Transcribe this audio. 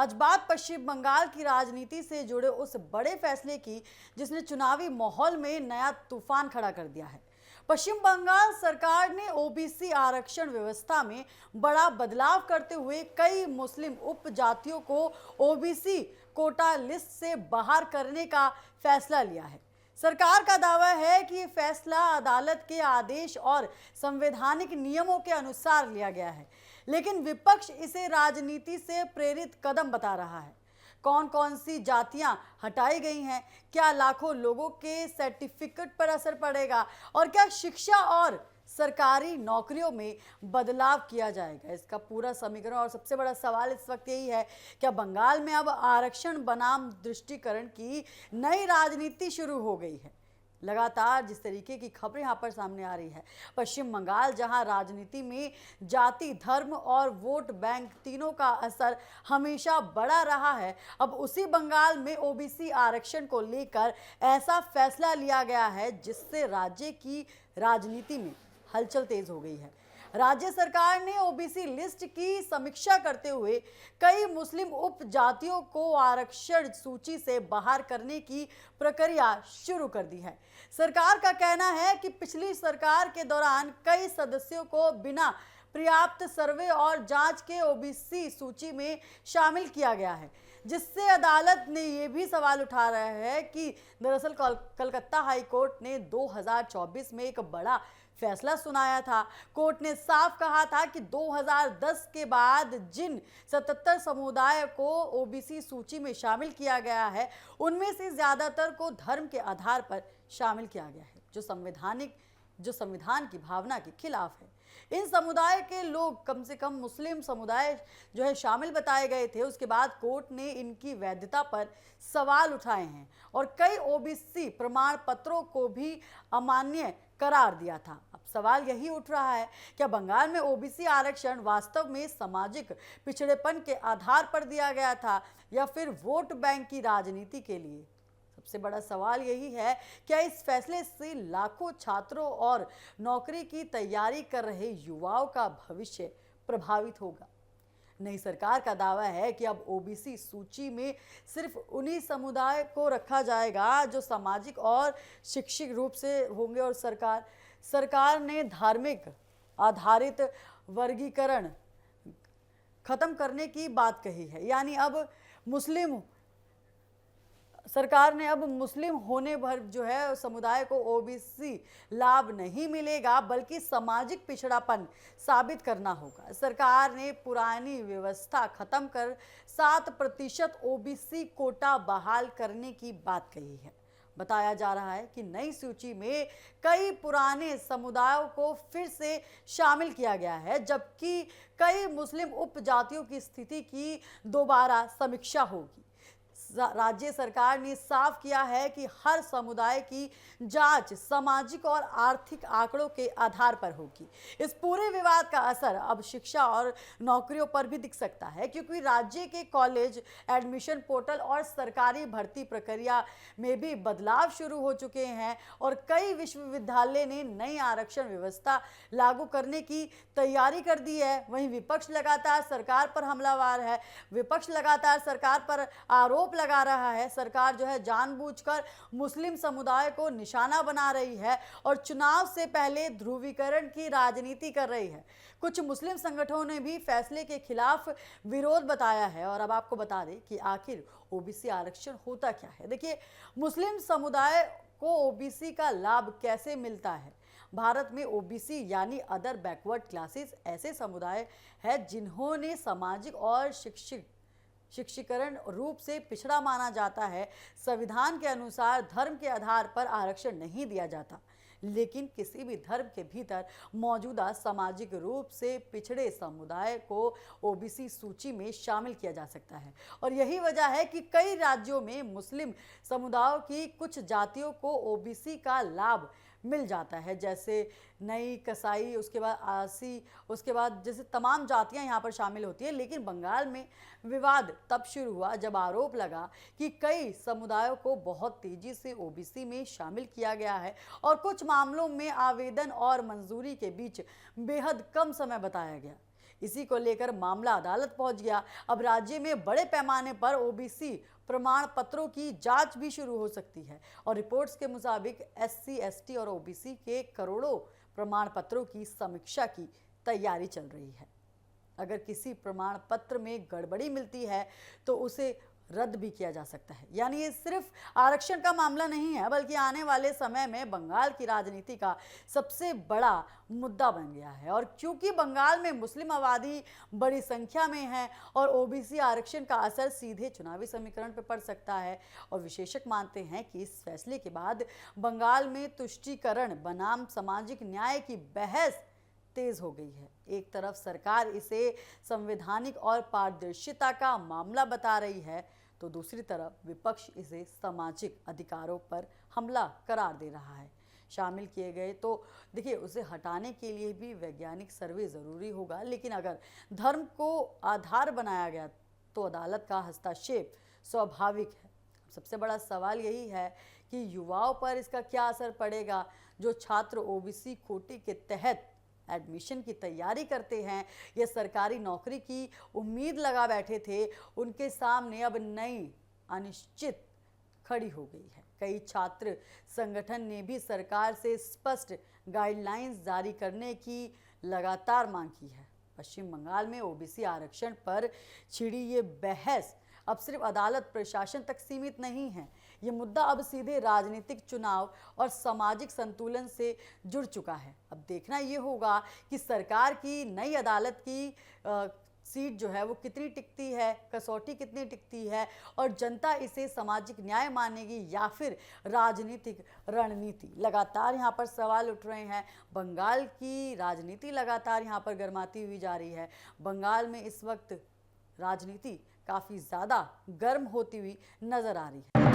आज बात पश्चिम बंगाल की राजनीति से जुड़े उस बड़े फैसले की जिसने चुनावी माहौल में नया तूफान खड़ा कर दिया है। पश्चिम बंगाल सरकार ने ओबीसी आरक्षण व्यवस्था में बड़ा बदलाव करते हुए कई मुस्लिम उपजातियों को ओबीसी कोटा लिस्ट से बाहर करने का फैसला लिया है। सरकार का दावा है कि ये फैसला अदालत के आदेश और संवैधानिक नियमों के अनुसार लिया गया है, लेकिन विपक्ष इसे राजनीति से प्रेरित कदम बता रहा है। कौन कौन सी जातियां हटाई गई हैं, क्या लाखों लोगों के सर्टिफिकेट पर असर पड़ेगा और क्या शिक्षा और सरकारी नौकरियों में बदलाव किया जाएगा, इसका पूरा समीकरण। और सबसे बड़ा सवाल इस वक्त यही है, क्या बंगाल में अब आरक्षण बनाम दृष्टिकरण की नई राजनीति शुरू हो गई है। लगातार जिस तरीके की खबरें यहाँ पर सामने आ रही है, पश्चिम बंगाल जहां राजनीति में जाति, धर्म और वोट बैंक तीनों का असर हमेशा बड़ा रहा है, अब उसी बंगाल में ओबीसी आरक्षण को लेकर ऐसा फैसला लिया गया है जिससे राज्य की राजनीति में हलचल तेज हो गई है। राज्य सरकार ने ओबीसी लिस्ट की समीक्षा करते हुए कई मुस्लिम उपजातियों को आरक्षण सूची से बाहर करने की प्रक्रिया शुरू कर दी है। सरकार का कहना है कि पिछली सरकार के दौरान कई सदस्यों को बिना पर्याप्त सर्वे और जांच के ओबीसी सूची में शामिल किया गया है, जिससे अदालत ने यह भी सवाल उठा रहा है कि दरअसल कलकत्ता हाई कोर्ट ने 2024 में एक बड़ा फैसला सुनाया था। कोर्ट ने साफ कहा था कि 2010 के बाद जिन 77 समुदाय को ओबीसी सूची में शामिल किया गया है, उनमें से ज्यादातर को धर्म के आधार पर शामिल किया गया है, जो संविधान की भावना के खिलाफ है। इन समुदाय के लोग, कम से कम मुस्लिम समुदाय जो है, शामिल बताए गए थे। उसके बाद कोर्ट ने इनकी वैधता पर सवाल उठाए हैं और कई ओबीसी प्रमाण पत्रों को भी अमान्य करार दिया था। अब सवाल यही उठ रहा है, क्या बंगाल में ओबीसी आरक्षण वास्तव में सामाजिक पिछड़ेपन के आधार पर दिया गया था या फिर वोट बैंक की राजनीति के लिए? सबसे बड़ा सवाल यही है, क्या इस फैसले से लाखों छात्रों और नौकरी की तैयारी कर रहे युवाओं का भविष्य प्रभावित होगा? नई सरकार का दावा है कि अब ओबीसी सूची में सिर्फ उन्हीं समुदाय को रखा जाएगा जो सामाजिक और शैक्षिक रूप से होंगे और सरकार ने धार्मिक आधारित वर्गीकरण खत्म करने की बात कही है। यानी अब सरकार ने अब मुस्लिम होने भर जो है समुदाय को ओबीसी लाभ नहीं मिलेगा, बल्कि सामाजिक पिछड़ापन साबित करना होगा। सरकार ने पुरानी व्यवस्था खत्म कर 7% ओबीसी कोटा बहाल करने की बात कही है। बताया जा रहा है कि नई सूची में कई पुराने समुदायों को फिर से शामिल किया गया है, जबकि कई मुस्लिम उपजातियों की स्थिति की दोबारा समीक्षा होगी। राज्य सरकार ने साफ किया है कि हर समुदाय की जांच सामाजिक और आर्थिक आंकड़ों के आधार पर होगी। इस पूरे विवाद का असर अब शिक्षा और नौकरियों पर भी दिख सकता है, क्योंकि राज्य के कॉलेज एडमिशन पोर्टल और सरकारी भर्ती प्रक्रिया में भी बदलाव शुरू हो चुके हैं और कई विश्वविद्यालय ने नई आरक्षण व्यवस्था लागू करने की तैयारी कर दी है। वहीं विपक्ष लगातार सरकार पर हमलावर है, विपक्ष लगातार सरकार पर आरोप लगा रहा है। सरकार जो है जानबूझकर मुस्लिम समुदाय को निशाना बना रही है और चुनाव से पहले ध्रुवीकरण की राजनीति कर रही है। कुछ मुस्लिम संगठनों ने भी फैसले के खिलाफ विरोध बताया है। और अब आपको बता दें कि आखिर ओबीसी आरक्षण होता क्या है। देखिए, मुस्लिम समुदाय को ओबीसी का लाभ कैसे मिलता है। भारत में ओबीसी यानी अदर बैकवर्ड क्लासेस ऐसे समुदाय है जिन्होंने सामाजिक और शिक्षीकरण रूप से पिछड़ा माना जाता है। संविधान के अनुसार धर्म के आधार पर आरक्षण नहीं दिया जाता, लेकिन किसी भी धर्म के भीतर मौजूदा सामाजिक रूप से पिछड़े समुदाय को ओबीसी सूची में शामिल किया जा सकता है। और यही वजह है कि कई राज्यों में मुस्लिम समुदायों की कुछ जातियों को ओबीसी का लाभ मिल जाता है, जैसे नई, कसाई, उसके बाद आसी, उसके बाद जैसे तमाम जातियां यहाँ पर शामिल होती है। लेकिन बंगाल में विवाद तब शुरू हुआ जब आरोप लगा कि कई समुदायों को बहुत तेजी से ओबीसी में शामिल किया गया है और कुछ मामलों में आवेदन और मंजूरी के बीच बेहद कम समय बताया गया। इसी को लेकर मामला अदालत पहुंच गया। अब राज्य में बड़े पैमाने पर ओबीसी प्रमाण पत्रों की जांच भी शुरू हो सकती है और रिपोर्ट्स के मुताबिक एससी, एसटी और ओबीसी के करोड़ों प्रमाण पत्रों की समीक्षा की तैयारी चल रही है। अगर किसी प्रमाण पत्र में गड़बड़ी मिलती है तो उसे रद्द भी किया जा सकता है। यानी ये सिर्फ आरक्षण का मामला नहीं है, बल्कि आने वाले समय में बंगाल की राजनीति का सबसे बड़ा मुद्दा बन गया है। और क्योंकि बंगाल में मुस्लिम आबादी बड़ी संख्या में है और ओबीसी आरक्षण का असर सीधे चुनावी समीकरण पर पड़ सकता है, और विशेषज्ञ मानते हैं कि इस फैसले के बाद बंगाल में तुष्टीकरण बनाम सामाजिक न्याय की बहस तेज हो गई है। एक तरफ सरकार इसे संवैधानिक और पारदर्शिता का मामला बता रही है, तो दूसरी तरफ विपक्ष इसे सामाजिक अधिकारों पर हमला करार दे रहा है। शामिल किए गए तो देखिए, उसे हटाने के लिए भी वैज्ञानिक सर्वे जरूरी होगा, लेकिन अगर धर्म को आधार बनाया गया तो अदालत का हस्तक्षेप स्वाभाविक है। सबसे बड़ा सवाल यही है कि युवाओं पर इसका क्या असर पड़ेगा। जो छात्र ओबीसी कोटे के तहत एडमिशन की तैयारी करते हैं या सरकारी नौकरी की उम्मीद लगा बैठे थे, उनके सामने अब नई अनिश्चित खड़ी हो गई है। कई छात्र संगठन ने भी सरकार से स्पष्ट गाइडलाइंस जारी करने की लगातार मांग की है। पश्चिम बंगाल में ओबीसी आरक्षण पर छिड़ी ये बहस अब सिर्फ अदालत प्रशासन तक सीमित नहीं है। ये मुद्दा अब सीधे राजनीतिक चुनाव और सामाजिक संतुलन से जुड़ चुका है। अब देखना ये होगा कि सरकार की नई अदालत की सीट जो है वो कितनी टिकती है, कसौटी कितनी टिकती है, और जनता इसे सामाजिक न्याय मानेगी या फिर राजनीतिक रणनीति। लगातार यहाँ पर सवाल उठ रहे हैं। बंगाल की राजनीति लगातार यहाँ पर गर्माती हुई जा रही है। बंगाल में इस वक्त राजनीति काफ़ी ज़्यादा गर्म होती हुई नजर आ रही है।